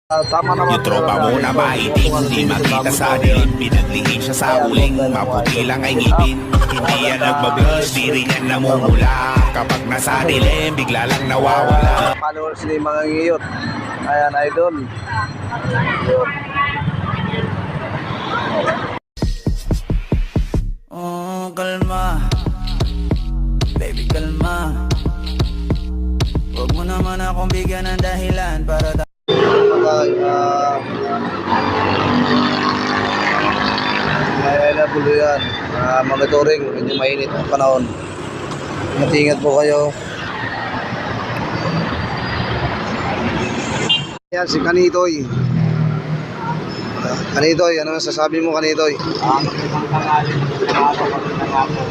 Tama naman Yung tropa mo na maitim, di makita sa dilim. Pinaglihin siya sa uling, maputi lang ay ngipin. Hindi yan nagbablush, di rin yan namumula. Kapag nasa dilim, bigla lang nawawala. Followers ni mga ngiyot. Ayan, idol. Oh, kalma. Baby, kalma. Huwag mo naman akong bigyan ng dahilan para Okay, ayan na pulo yan. Monitoring, medyo mainit ang panahon. Ingat po kayo. Yan, si Kanitoy. Kanitoy, ano sasabi mo, Kanitoy? Magandang tanghali. Magandang hapon.